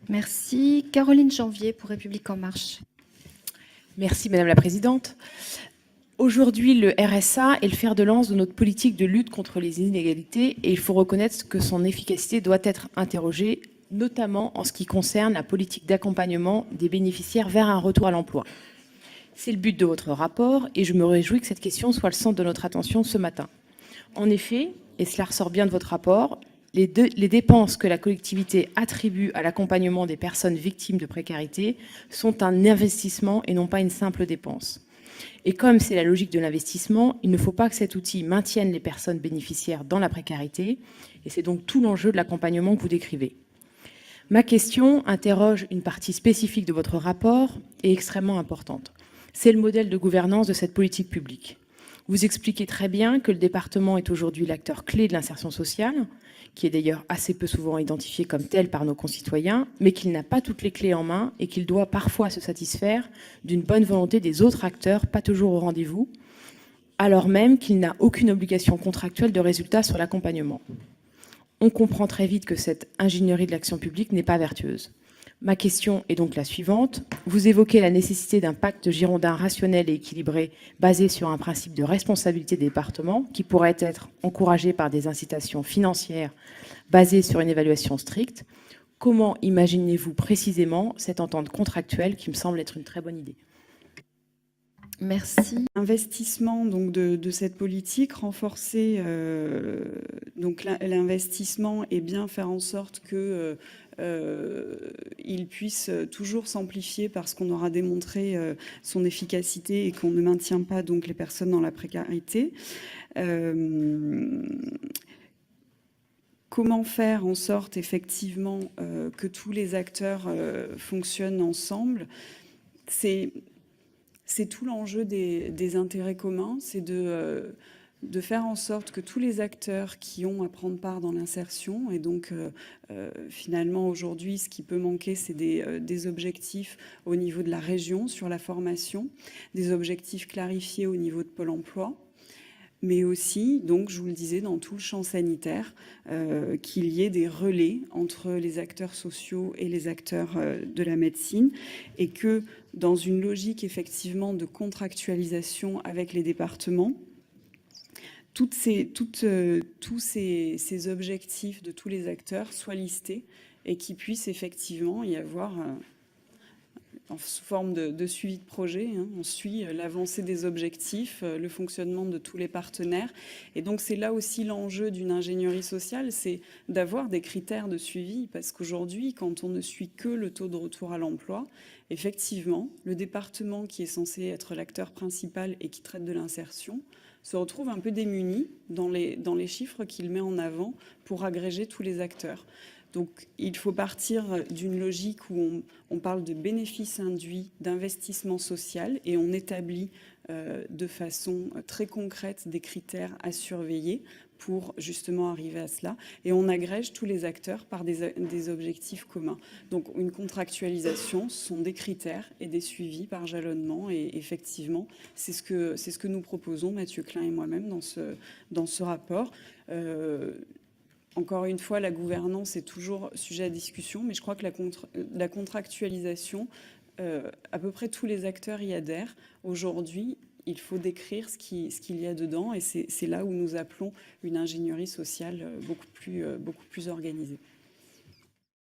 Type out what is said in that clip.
Merci. Caroline Janvier pour République En Marche. Merci Madame la Présidente. Aujourd'hui, le RSA est le fer de lance de notre politique de lutte contre les inégalités et il faut reconnaître que son efficacité doit être interrogée, notamment en ce qui concerne la politique d'accompagnement des bénéficiaires vers un retour à l'emploi. C'est le but de votre rapport et je me réjouis que cette question soit le centre de notre attention ce matin. En effet, et cela ressort bien de votre rapport, les dépenses que la collectivité attribue à l'accompagnement des personnes victimes de précarité sont un investissement et non pas une simple dépense. Et comme c'est la logique de l'investissement, il ne faut pas que cet outil maintienne les personnes bénéficiaires dans la précarité, et c'est donc tout l'enjeu de l'accompagnement que vous décrivez. Ma question interroge une partie spécifique de votre rapport et extrêmement importante. C'est le modèle de gouvernance de cette politique publique. Vous expliquez très bien que le département est aujourd'hui l'acteur clé de l'insertion sociale, qui est d'ailleurs assez peu souvent identifié comme tel par nos concitoyens, mais qu'il n'a pas toutes les clés en main et qu'il doit parfois se satisfaire d'une bonne volonté des autres acteurs, pas toujours au rendez-vous, alors même qu'il n'a aucune obligation contractuelle de résultat sur l'accompagnement. On comprend très vite que cette ingénierie de l'action publique n'est pas vertueuse. Ma question est donc la suivante. Vous évoquez la nécessité d'un pacte girondin rationnel et équilibré basé sur un principe de responsabilité des départements qui pourrait être encouragé par des incitations financières basées sur une évaluation stricte. Comment imaginez-vous précisément cette entente contractuelle qui me semble être une très bonne idée ? Merci. Investissement donc de cette politique, renforcer donc l'investissement et bien faire en sorte que il puisse toujours s'amplifier parce qu'on aura démontré son efficacité et qu'on ne maintient pas donc les personnes dans la précarité. Comment faire en sorte effectivement que tous les acteurs fonctionnent ensemble ? C'est tout l'enjeu des intérêts communs, c'est de faire en sorte que tous les acteurs qui ont à prendre part dans l'insertion, et donc finalement aujourd'hui ce qui peut manquer c'est des objectifs au niveau de la région sur la formation, des objectifs clarifiés au niveau de Pôle emploi, mais aussi, donc je vous le disais, dans tout le champ sanitaire, qu'il y ait des relais entre les acteurs sociaux et les acteurs de la médecine, et que dans une logique effectivement de contractualisation avec les départements, tous ces objectifs de tous les acteurs soient listés et qu'il puisse effectivement y avoir en forme de suivi de projet. On suit l'avancée des objectifs, le fonctionnement de tous les partenaires. Et donc, c'est là aussi l'enjeu d'une ingénierie sociale, c'est d'avoir des critères de suivi. Parce qu'aujourd'hui, quand on ne suit que le taux de retour à l'emploi, effectivement, le département qui est censé être l'acteur principal et qui traite de l'insertion se retrouve un peu démuni dans les chiffres qu'il met en avant pour agréger tous les acteurs. Donc, il faut partir d'une logique où on parle de bénéfices induits, d'investissement social, et on établit de façon très concrète des critères à surveiller pour justement arriver à cela. Et on agrège tous les acteurs par des objectifs communs. Donc, une contractualisation, ce sont des critères et des suivis par jalonnement. Et effectivement, c'est ce que nous proposons, Mathieu Klein et moi-même, dans ce rapport. Encore une fois, la gouvernance est toujours sujet à discussion, mais je crois que la contractualisation, à peu près tous les acteurs y adhèrent. Aujourd'hui, il faut décrire ce qu'il y a dedans, et c'est là où nous appelons une ingénierie sociale beaucoup plus organisée.